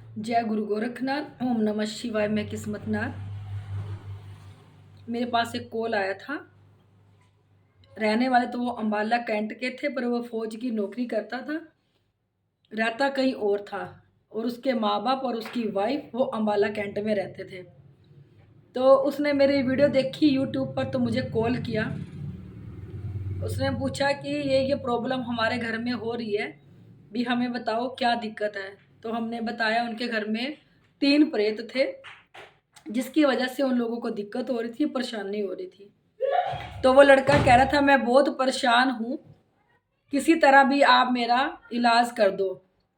जय गुरु गोरखनाथ। ओम नमः शिवाय। मैं किस्मतनाथ। मेरे पास एक कॉल आया था। रहने वाले तो वो अंबाला कैंट के थे, पर वो फौज की नौकरी करता था, रहता कहीं और था। और उसके माँ बाप और उसकी वाइफ वो अंबाला कैंट में रहते थे। तो उसने मेरी वीडियो देखी यूट्यूब पर, तो मुझे कॉल किया। उसने पूछा कि ये प्रॉब्लम हमारे घर में हो रही है, भी हमें बताओ क्या दिक्कत है। तो हमने बताया उनके घर में 3 प्रेत थे, जिसकी वजह से उन लोगों को दिक्कत हो रही थी, परेशानी हो रही थी। तो वो लड़का कह रहा था मैं बहुत परेशान हूँ, किसी तरह भी आप मेरा इलाज कर दो।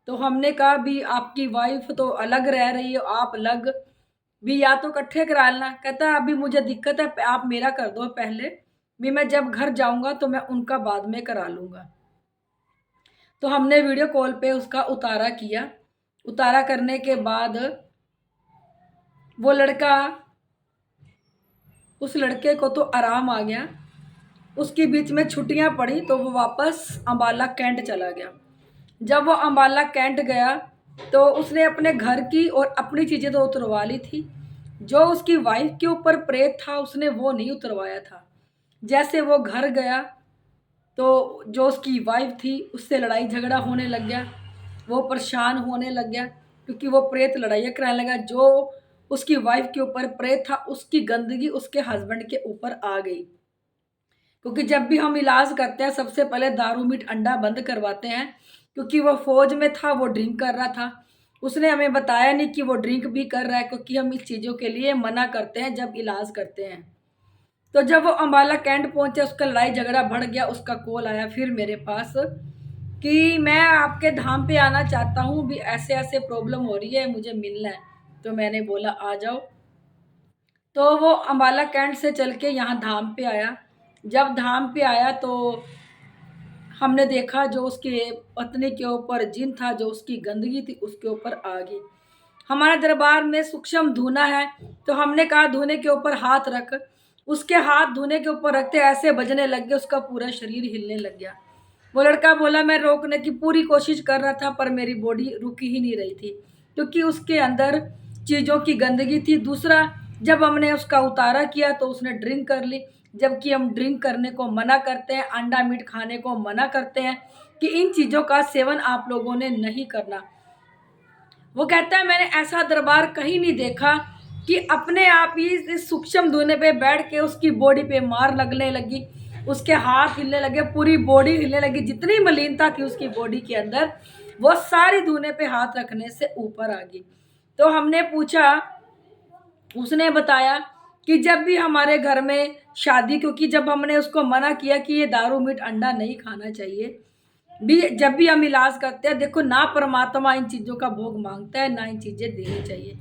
तो हमने कहा भी आपकी वाइफ तो अलग रह रही हो, आप अलग, भी या तो इकट्ठे करा लेना। कहता अभी मुझे दिक्कत है, आप मेरा कर दो पहले, भी मैं जब घर जाऊंगा तो मैं उनका बाद में करा लूंगा। तो हमने वीडियो कॉल पे उसका उतारा किया। उतारा करने के बाद वो लड़का, उस लड़के को तो आराम आ गया। उसके बीच में छुट्टियां पड़ी तो वो वापस अंबाला कैंट चला गया। जब वो अंबाला कैंट गया तो उसने अपने घर की और अपनी चीज़ें तो उतरवा ली थी, जो उसकी वाइफ के ऊपर प्रेत था उसने वो नहीं उतरवाया था। जैसे वो घर गया तो जो उसकी वाइफ थी उससे लड़ाई झगड़ा होने लग गया। वो परेशान होने लग गया क्योंकि वो प्रेत लड़ाइयाँ कराने लगा। जो उसकी वाइफ के ऊपर प्रेत था उसकी गंदगी उसके हस्बैंड के ऊपर आ गई। क्योंकि जब भी हम इलाज करते हैं सबसे पहले दारू मीट अंडा बंद करवाते हैं। क्योंकि वो फौज में था, वो ड्रिंक कर रहा था। उसने हमें बताया नहीं कि वो ड्रिंक भी कर रहा है, क्योंकि हम इस चीज़ों के लिए मना करते हैं जब इलाज करते हैं। तो जब वो अम्बाला कैंट पहुंचे उसका लड़ाई झगड़ा बढ़ गया। उसका कॉल आया फिर मेरे पास कि मैं आपके धाम पे आना चाहता हूँ, भी ऐसे ऐसे प्रॉब्लम हो रही है, मुझे मिलना है। तो मैंने बोला आ जाओ। तो वो अम्बाला कैंट से चल के यहाँ धाम पे आया। जब धाम पे आया तो हमने देखा जो उसके पत्नी के ऊपर जिन था, जो उसकी गंदगी थी उसके ऊपर आ गई। हमारे दरबार में सूक्ष्म धूना है, तो हमने कहा धूने के ऊपर हाथ रख। उसके हाथ धूने के ऊपर रखते ऐसे बजने लग गए, उसका पूरा शरीर हिलने लग गया। वो लड़का बोला मैं रोकने की पूरी कोशिश कर रहा था, पर मेरी बॉडी रुकी ही नहीं रही थी, क्योंकि उसके अंदर चीज़ों की गंदगी थी। दूसरा, जब हमने उसका उतारा किया तो उसने ड्रिंक कर ली, जबकि हम ड्रिंक करने को मना करते हैं, अंडा मीट खाने को मना करते हैं कि इन चीज़ों का सेवन आप लोगों ने नहीं करना। वो कहता है मैंने ऐसा दरबार कहीं नहीं देखा कि अपने आप ही इस सूक्ष्म धुने पे बैठ के उसकी बॉडी पे मार लगने लगी, उसके हाथ हिलने लगे, पूरी बॉडी हिलने लगी। जितनी मलिनता थी उसकी बॉडी के अंदर वो सारी धुने पे हाथ रखने से ऊपर आ गई। तो हमने पूछा, उसने बताया कि जब भी हमारे घर में शादी, क्योंकि जब हमने उसको मना किया कि ये दारू मीट अंडा नहीं खाना चाहिए, भी जब भी हम इलाज करते हैं, देखो ना परमात्मा इन चीज़ों का भोग मांगता है, ना इन चीज़ें देनी चाहिए।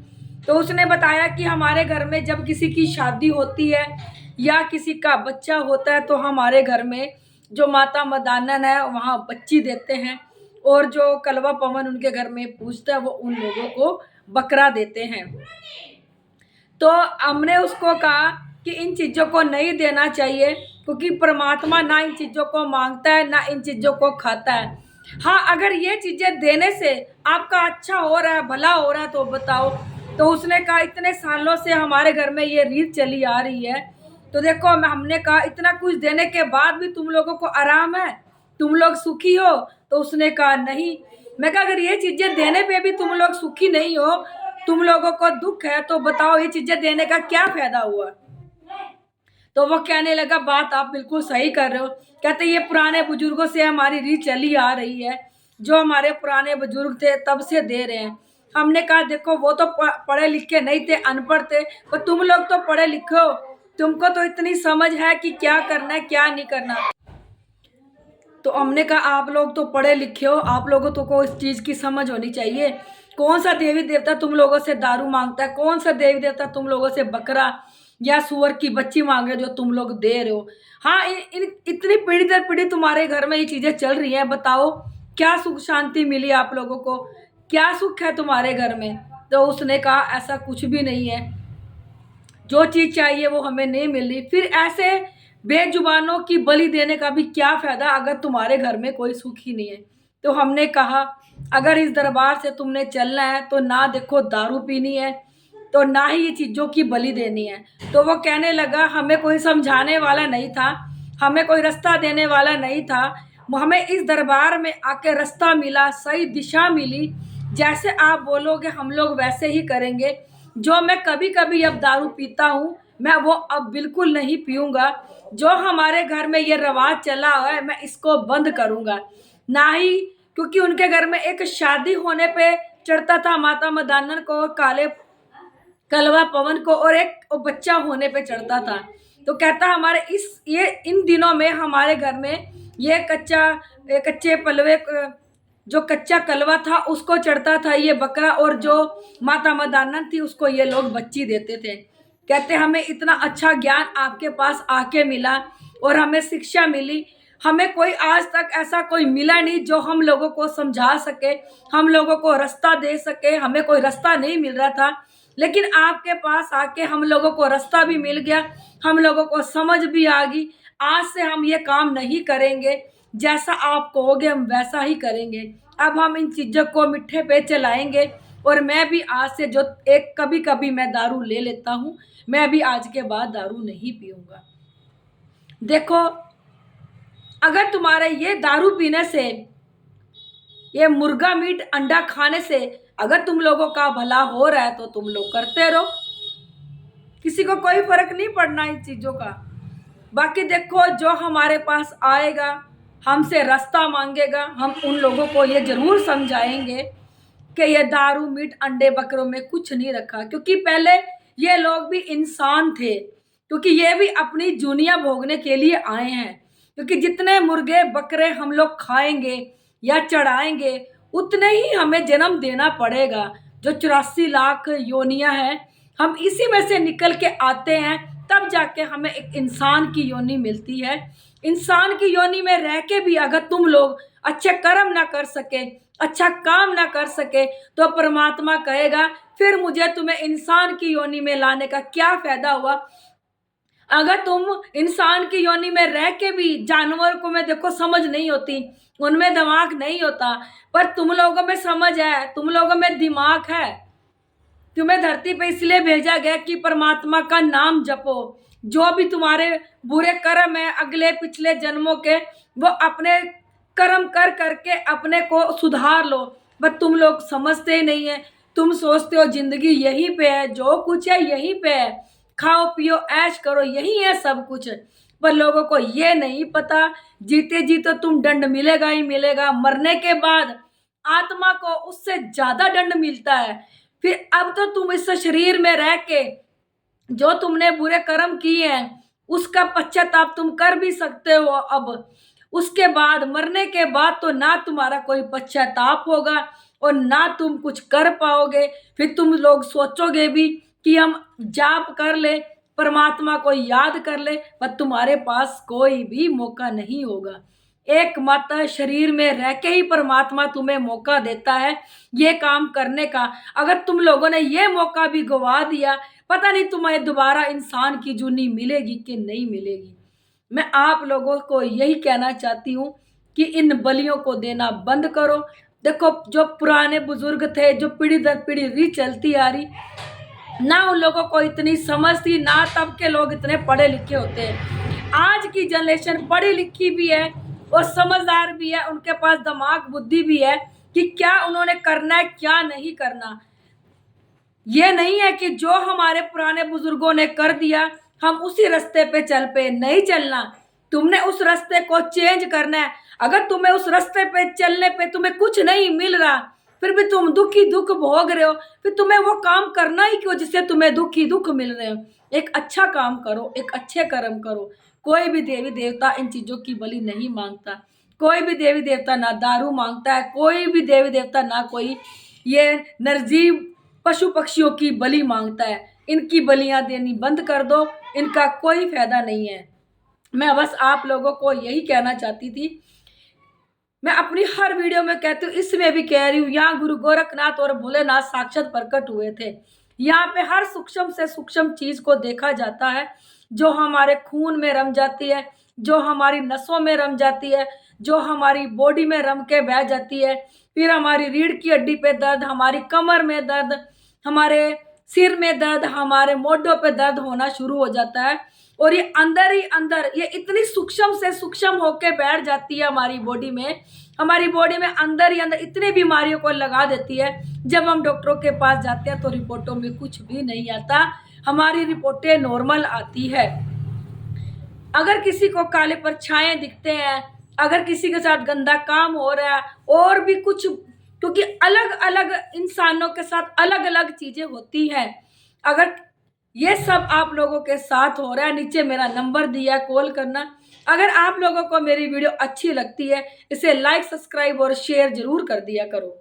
तो उसने बताया कि हमारे घर में जब किसी की शादी होती है या किसी का बच्चा होता है तो हमारे घर में जो माता मदानन है वहाँ बच्ची देते हैं, और जो कलवा पवन उनके घर में पूजता है वो उन लोगों को बकरा देते हैं। तो हमने उसको कहा कि इन चीज़ों को नहीं देना चाहिए, क्योंकि परमात्मा ना इन चीज़ों को मांगता है ना इन चीज़ों को खाता है। हाँ, अगर ये चीज़ें देने से आपका अच्छा हो रहा है, भला हो रहा है तो बताओ। तो उसने कहा इतने सालों से हमारे घर में ये रीत चली आ रही है, तो देखो हमने कहा इतना कुछ देने के बाद भी तुम लोगों को आराम है, तुम लोग सुखी हो। तो उसने कहा नहीं। मैं कहा अगर ये चीज़ें देने पे भी तुम लोग सुखी नहीं हो, तुम लोगों को दुख है, तो बताओ ये चीजें देने का क्या फायदा हुआ। तो वो कहने लगा बात आप बिल्कुल सही कर रहे हो। कहते ये पुराने बुजुर्गों से हमारी रीत चली आ रही है, जो हमारे पुराने बुजुर्ग थे तब से दे रहे हैं। हमने कहा देखो वो तो पढ़े लिखे नहीं थे, अनपढ़ थे, पर तुम लोग तो पढ़े लिखे हो, तुमको तो इतनी समझ है कि क्या करना है क्या नहीं करना। तो हमने कहा आप लोग तो पढ़े लिखे हो, आप लोगों तो को इस चीज़ की समझ होनी चाहिए। कौन सा देवी देवता तुम लोगों से दारू मांगता है, कौन सा देवी देवता तुम लोगों से बकरा या सुअर की बच्ची मांग रहे हो जो तुम लोग दे रहे हो। हाँ, इतनी पीढ़ी दर पीढ़ी तुम्हारे घर में ये चीज़ें चल रही हैं, बताओ क्या सुख शांति मिली आप लोगों को, क्या सुख है तुम्हारे घर में। तो उसने कहा ऐसा कुछ भी नहीं है, जो चीज़ चाहिए वो हमें नहीं मिल रही, फिर ऐसे बेजुबानों की बलि देने का भी क्या फायदा अगर तुम्हारे घर में कोई सुख ही नहीं है। तो हमने कहा अगर इस दरबार से तुमने चलना है तो ना देखो दारू पीनी है, तो ना ही ये चीज़ों की बलि देनी है। तो वो कहने लगा हमें कोई समझाने वाला नहीं था, हमें कोई रास्ता देने वाला नहीं था, हमें इस दरबार में आके रास्ता मिला, सही दिशा मिली। जैसे आप बोलोगे हम लोग वैसे ही करेंगे। जो मैं कभी कभी अब दारू पीता हूँ, मैं वो अब बिल्कुल नहीं पीऊँगा। जो हमारे घर में ये रवाज चला हुआ है, मैं इसको बंद करूँगा। ना ही क्योंकि उनके घर में एक शादी होने पे चढ़ता था माता मदानन को, काले कलवा पवन को, और एक बच्चा होने पे चढ़ता था। तो कहता हमारे इस ये इन दिनों में हमारे घर में ये कच्चे पलवे जो कच्चा कलवा था उसको चढ़ता था ये बकरा, और जो माता मदानन थी उसको ये लोग बच्ची देते थे। कहते हमें इतना अच्छा ज्ञान आपके पास आके मिला और हमें शिक्षा मिली, हमें कोई आज तक ऐसा कोई मिला नहीं जो हम लोगों को समझा सके, हम लोगों को रास्ता दे सके। हमें कोई रास्ता नहीं मिल रहा था, लेकिन आपके पास आके हम लोगों को रास्ता भी मिल गया, हम लोगों को समझ भी आ गई। आज से हम ये काम नहीं करेंगे, जैसा आप कहोगे हम वैसा ही करेंगे। अब हम इन चीज़ों को मिठ्ठे पे चलाएंगे। और मैं भी आज से जो एक कभी कभी मैं दारू ले लेता हूँ, मैं भी आज के बाद दारू नहीं पीऊँगा। देखो, अगर तुम्हारे ये दारू पीने से, ये मुर्गा मीट अंडा खाने से अगर तुम लोगों का भला हो रहा है तो तुम लोग करते रहो, किसी को कोई फर्क नहीं पड़ना इन चीज़ों का। बाकी देखो, जो हमारे पास आएगा हमसे रास्ता मांगेगा, हम उन लोगों को ये जरूर समझाएंगे कि ये दारू मीट अंडे बकरों में कुछ नहीं रखा। क्योंकि पहले ये लोग भी इंसान थे, क्योंकि ये भी अपनी जुनिया भोगने के लिए आए हैं। क्योंकि जितने मुर्गे बकरे हम लोग खाएंगे या चढ़ाएंगे, उतने ही हमें जन्म देना पड़ेगा। जो 84 लाख योनियां हैं, हम इसी में से निकल के आते हैं, तब जाके हमें एक इंसान की योनि मिलती है। इंसान की योनि में रह के भी अगर तुम लोग अच्छे कर्म ना कर सके, अच्छा काम ना कर सके, तो परमात्मा कहेगा फिर मुझे तुम्हें इंसान की योनि में लाने का क्या फायदा हुआ। अगर तुम इंसान की योनि में रह के भी, जानवर को में देखो समझ नहीं होती, उनमें दिमाग नहीं होता, पर तुम लोगों में समझ है, तुम लोगों में दिमाग है। तुम्हें धरती पे इसलिए भेजा गया कि परमात्मा का नाम जपो। जो भी तुम्हारे बुरे कर्म है अगले पिछले जन्मों के, वो अपने कर्म कर करके अपने को सुधार लो। बट तुम लोग समझते ही नहीं है। तुम सोचते हो जिंदगी यहीं पे है, जो कुछ है यहीं पे है, खाओ पियो ऐश करो, यही है सब कुछ। पर लोगों को ये नहीं पता, जीते जी तो तुम दंड मिलेगा ही मिलेगा, मरने के बाद आत्मा को उससे ज्यादा दंड मिलता है। फिर अब तो तुम इस शरीर में रह के जो तुमने बुरे कर्म किए हैं उसका पश्चाताप तुम कर भी सकते हो। अब उसके बाद, मरने के बाद तो ना तुम्हारा कोई पश्चाताप होगा और ना तुम कुछ कर पाओगे। फिर तुम लोग सोचोगे भी कि हम जाप कर ले, परमात्मा को याद कर ले, पर तुम्हारे पास कोई भी मौका नहीं होगा। एकमात्र शरीर में रह के ही परमात्मा तुम्हें मौका देता है ये काम करने का। अगर तुम लोगों ने ये मौका भी गवा दिया, पता नहीं तुम्हें दोबारा इंसान की जूनी मिलेगी कि नहीं मिलेगी। मैं आप लोगों को यही कहना चाहती हूँ कि इन बलियों को देना बंद करो। देखो, जो पुराने बुजुर्ग थे, जो पीढ़ी दर पीढ़ी री चलती आ रही, ना उन लोगों को इतनी समझ थी, ना तब के लोग इतने पढ़े लिखे होते हैं। आज की जनरेशन पढ़ी लिखी भी है और समझदार भी है, उनके पास दिमाग बुद्धि भी है कि क्या उन्होंने करना है क्या नहीं करना। ये नहीं है कि जो हमारे पुराने बुजुर्गों ने कर दिया हम उसी रास्ते पे चल पे, नहीं चलना। तुमने उस रास्ते को चेंज करना है। अगर तुम्हें उस रास्ते पे चलने पे तुम्हें कुछ नहीं मिल रहा, फिर भी तुम दुखी दुख भोग रहे हो, फिर तुम्हें वो काम करना ही क्यों जिससे तुम्हें दुखी दुख मिल रहे हो। एक अच्छा काम करो, एक अच्छे कर्म करो। कोई भी देवी देवता इन चीजों की बलि नहीं मांगता, कोई भी देवी देवता ना दारू मांगता है, कोई भी देवी देवता ना कोई ये निर्जीव पशु पक्षियों की बलि मांगता है। इनकी बलियां देनी बंद कर दो, इनका कोई फायदा नहीं है। मैं बस आप लोगों को यही कहना चाहती थी। मैं अपनी हर वीडियो में कहती हूँ, इसमें भी कह रही हूँ, यहाँ गुरु गोरखनाथ और भोलेनाथ साक्षात प्रकट हुए थे। यहाँ पे हर सूक्ष्म से सूक्ष्म चीज को देखा जाता है, जो हमारे खून में रम जाती है, जो हमारी नसों में रम जाती है, जो हमारी बॉडी में रम के बह जाती है। फिर हमारी रीढ़ की हड्डी पे दर्द, हमारी कमर में दर्द, हमारे सिर में दर्द, हमारे मोढों पे दर्द होना शुरू हो जाता है। और ये अंदर ही अंदर ये इतनी सूक्ष्म से सूक्ष्म होके बैठ जाती है हमारी बॉडी में अंदर ही अंदर इतनी बीमारियों को लगा देती है। जब हम डॉक्टरों के पास जाते हैं तो रिपोर्टों में कुछ भी नहीं आता, हमारी रिपोर्टें नॉर्मल आती है। अगर किसी को काले परछाएं दिखते हैं, अगर किसी के साथ गंदा काम हो रहा है और भी कुछ, क्योंकि अलग अलग इंसानों के साथ अलग अलग चीजें होती हैं, अगर ये सब आप लोगों के साथ हो रहा है, नीचे मेरा नंबर दिया है, कॉल करना। अगर आप लोगों को मेरी वीडियो अच्छी लगती है, इसे लाइक, सब्सक्राइब और शेयर जरूर कर दिया करो।